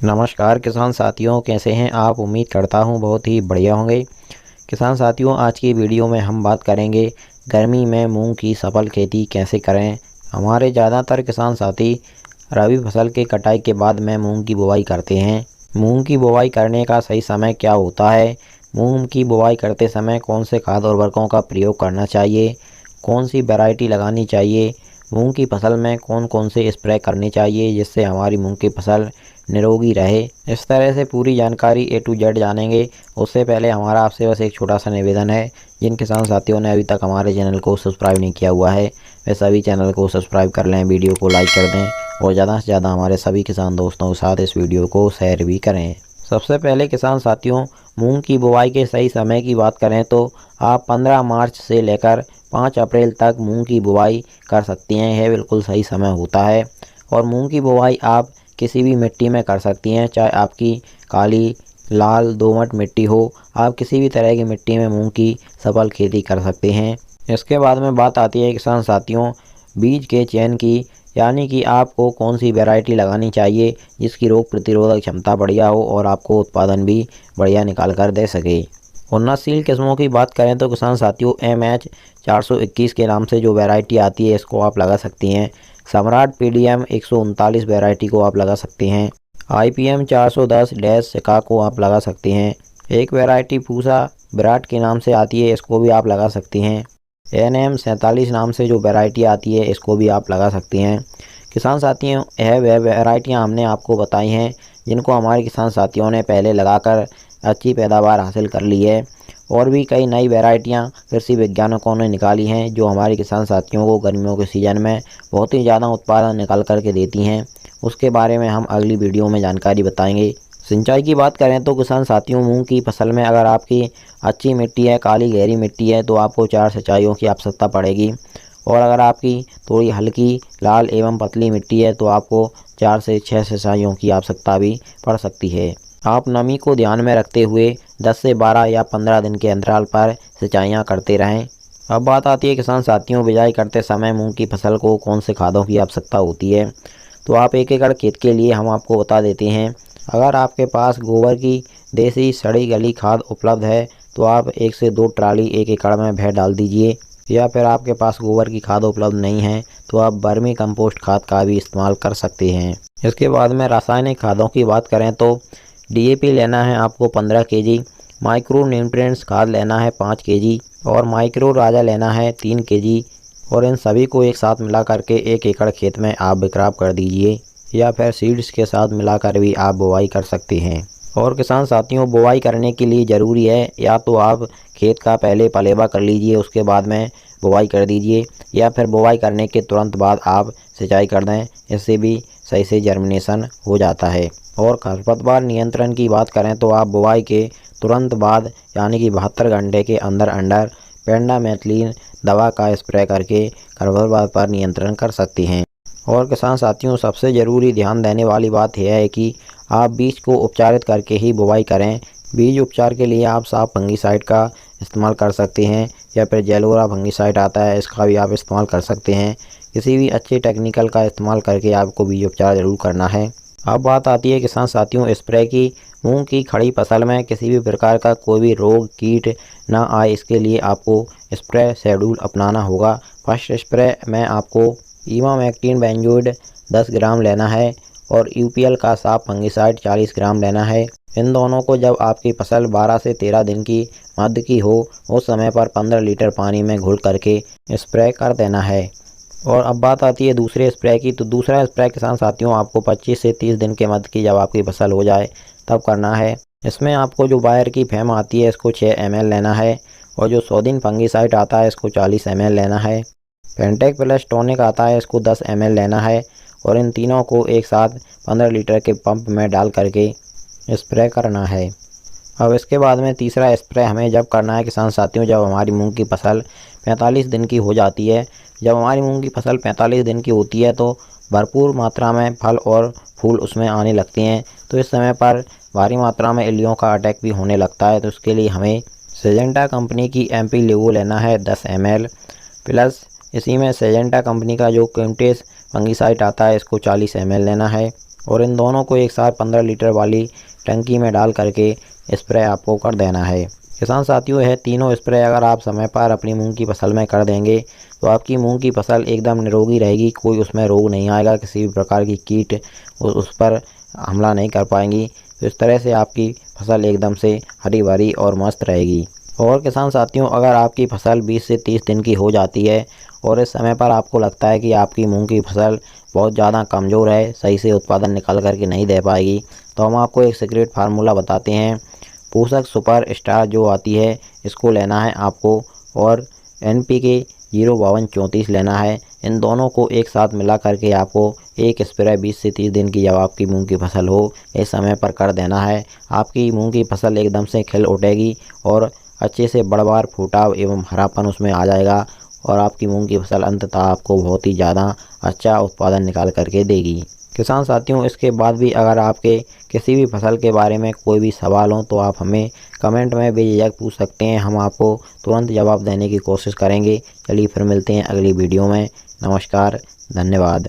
नमस्कार किसान साथियों, कैसे हैं आप। उम्मीद करता हूं बहुत ही बढ़िया होंगे। किसान साथियों, आज की वीडियो में हम बात करेंगे गर्मी में मूंग की सफल खेती कैसे करें। हमारे ज़्यादातर किसान साथी रबी फसल के कटाई के बाद में मूंग की बुवाई करते हैं। मूंग की बुवाई करने का सही समय क्या होता है, मूंग की बुवाई करते समय कौन से खाद और उर्वरकों का प्रयोग करना चाहिए, कौन सी वैरायटी लगानी चाहिए, मूंग की फसल में कौन कौन से स्प्रे करने चाहिए जिससे हमारी मूंग की फसल निरोगी रहे। इस तरह से पूरी जानकारी A to Z जानेंगे। उससे पहले हमारा आपसे बस एक छोटा सा निवेदन है, जिन किसान साथियों ने अभी तक हमारे चैनल को सब्सक्राइब नहीं किया हुआ है वे सभी चैनल को सब्सक्राइब कर लें, वीडियो को लाइक कर दें और ज़्यादा से ज़्यादा हमारे सभी किसान दोस्तों के साथ इस वीडियो को शेयर भी करें। सबसे पहले किसान साथियों, मूंग की बुवाई के सही समय की बात करें तो आप 15 मार्च से लेकर 5 अप्रैल तक मूंग की बुवाई कर सकती हैं। यह बिल्कुल सही समय होता है और मूंग की बुवाई आप किसी भी मिट्टी में कर सकती हैं, चाहे आपकी काली, लाल, दोमट मिट्टी हो। आप किसी भी तरह की मिट्टी में मूंग की सफल खेती कर सकते हैं। इसके बाद में बात आती है किसान साथियों बीज के चयन की, यानी कि आपको कौन सी वैरायटी लगानी चाहिए जिसकी रोग प्रतिरोधक क्षमता बढ़िया हो और आपको उत्पादन भी बढ़िया निकाल कर दे सके। उन्नतशील किस्मों की बात करें तो किसान साथियों MH 421 के नाम से जो वैरायटी आती है इसको आप लगा सकती हैं। सम्राट PDM 139 वैरायटी को आप लगा सकते हैं। IPM 410 सिका को आप लगा सकते हैं। एक वैरायटी पूसा विराट के नाम से आती है, इसको भी आप लगा सकती हैं। NM 47 नाम से जो वैरायटी आती है इसको भी आप लगा सकती हैं। किसान साथियों, यह वह वैरायटियाँ हमने आपको बताई हैं जिनको हमारे किसान साथियों ने पहले लगाकर अच्छी पैदावार हासिल कर ली है। और भी कई नई वैरायटियाँ कृषि वैज्ञानिकों ने निकाली हैं जो हमारे किसान साथियों को गर्मियों के सीज़न में बहुत ही ज़्यादा उत्पादन निकाल करके देती हैं। उसके बारे में हम अगली वीडियो में जानकारी बताएंगे। सिंचाई की बात करें तो किसान साथियों मूंग की फसल में अगर आपकी अच्छी मिट्टी है, काली गहरी मिट्टी है, तो आपको 4 सिंचाइयों की आवश्यकता पड़ेगी। और अगर आपकी थोड़ी हल्की लाल एवं पतली मिट्टी है तो आपको 4 से 6 सिंचाइयों की आवश्यकता भी पड़ सकती है। आप नमी को ध्यान में रखते हुए 10 से 12 या 15 दिन के अंतराल पर सिंचाइयाँ करते रहें। अब बात आती है किसान साथियों बिजाई करते समय मूंग की फसल को कौन से खादों की आवश्यकता होती है। तो आप 1 एकड़ खेत के लिए हम आपको बता देते हैं। अगर आपके पास गोबर की देसी सड़ी गली खाद उपलब्ध है तो आप 1 से 2 ट्राली 1 एकड़ में भर डाल दीजिए। या फिर आपके पास गोबर की खाद उपलब्ध नहीं है तो आप वर्मी कंपोस्ट खाद का भी इस्तेमाल कर सकते हैं। इसके बाद में रासायनिक खादों की बात करें तो DAP लेना है आपको 15 kg, माइक्रो न्यूट्रिएंट्स खाद लेना है 5 kg और माइक्रो राजा लेना है 3 kg। और इन सभी को एक साथ मिला करके 1 एकड़ खेत में आप बिखराव कर दीजिए या फिर सीड्स के साथ मिलाकर भी आप बुवाई कर सकते हैं। और किसान साथियों बुवाई करने के लिए ज़रूरी है या तो आप खेत का पहले पलेवा कर लीजिए उसके बाद में बुवाई कर दीजिए, या फिर बुवाई करने के तुरंत बाद आप सिंचाई कर दें, इससे भी सही से जर्मिनेशन हो जाता है। और खरपतवार नियंत्रण की बात करें तो आप बुवाई के तुरंत बाद यानी कि 72 घंटे के अंदर अंदर पेंडामेथलिन दवा का स्प्रे करके खरपतवार पर नियंत्रण कर सकते हैं। और किसान साथियों सबसे ज़रूरी ध्यान देने वाली बात यह है कि आप बीज को उपचारित करके ही बुवाई करें। बीज उपचार के लिए आप साफ फंगीसाइड का इस्तेमाल कर सकते हैं या फिर जेलोरा फंगीसाइड आता है, इसका भी आप इस्तेमाल कर सकते हैं। किसी भी अच्छे टेक्निकल का इस्तेमाल करके आपको बीज उपचार ज़रूर करना है। अब बात आती है किसान साथियों स्प्रे की। मूंग की खड़ी फसल में किसी भी प्रकार का कोई भी रोग कीट ना आए इसके लिए आपको स्प्रे शेड्यूल अपनाना होगा। फर्स्ट स्प्रे में आपको इमामेक्टिन बेंजोइड 10 ग्राम लेना है और UPL का साफ फंगीसाइड 40 ग्राम लेना है। इन दोनों को जब आपकी फसल 12 से 13 दिन की मध्य की हो उस समय पर 15 लीटर पानी में घोल करके स्प्रे कर देना है। और अब बात आती है दूसरे स्प्रे की। तो दूसरा स्प्रे किसान साथियों आपको 25 से 30 दिन के मध्य की जब आपकी फसल हो जाए तब करना है। इसमें आपको जो बायर की फैम आती है इसको 6 ml लेना है और जो 100 दिन फंगीसाइड आता है इसको 40 ml लेना है। पेंटेक प्लस टॉनिक आता है इसको 10 ml लेना है और इन तीनों को एक साथ 15 लीटर के पंप में डाल करके स्प्रे करना है। अब इसके बाद में तीसरा स्प्रे हमें जब करना है किसान साथियों जब हमारी मूंग की फसल 45 दिन की हो जाती है। जब हमारी मूंग की फसल 45 दिन की होती है तो भरपूर मात्रा में फल और फूल उसमें आने लगते हैं। तो इस समय पर भारी मात्रा में इल्लियों का अटैक भी होने लगता है। तो उसके लिए हमें सिजेंटा कंपनी की MP लेवो लेना है 10 ml प्लस इसी में सिजेंटा कंपनी का जो क्विंटेस फंगीसाइड आता है इसको 40 ml लेना है और इन दोनों को एक साथ 15 लीटर वाली टंकी में डाल करके स्प्रे आपको कर देना है। किसान साथियों, यह तीनों स्प्रे अगर आप समय पर अपनी मूंग की फसल में कर देंगे तो आपकी मूंग की फसल एकदम निरोगी रहेगी, कोई उसमें रोग नहीं आएगा, किसी भी प्रकार की कीट उस पर हमला नहीं कर पाएंगी। तो इस तरह से आपकी फसल एकदम से हरी भरी और मस्त रहेगी। और किसान साथियों, अगर आपकी फसल 20 से 30 दिन की हो जाती है और इस समय पर आपको लगता है कि आपकी मूंग की फसल बहुत ज़्यादा कमज़ोर है, सही से उत्पादन निकाल करके नहीं दे पाएगी, तो हम आपको एक सीक्रेट फार्मूला बताते हैं। पोषक सुपर स्टार जो आती है, इसको लेना है आपको, और NPK 05234 लेना है। इन दोनों को एक साथ मिला करके आपको एक स्प्रे 20 से 30 दिन की जब आपकी मूंग की फसल हो, इस समय पर कर देना है। आपकी मूंग की फसल एकदम से खिल उठेगी और अच्छे से बड़बार फूटाव एवं हरापन उसमें आ जाएगा और आपकी मूंग की फसल अंततः आपको बहुत ही ज़्यादा अच्छा उत्पादन निकाल करके देगी। किसान साथियों, इसके बाद भी अगर आपके किसी भी फसल के बारे में कोई भी सवाल हो तो आप हमें कमेंट में बेझिझक पूछ सकते हैं, हम आपको तुरंत जवाब देने की कोशिश करेंगे। चलिए फिर मिलते हैं अगली वीडियो में। नमस्कार, धन्यवाद।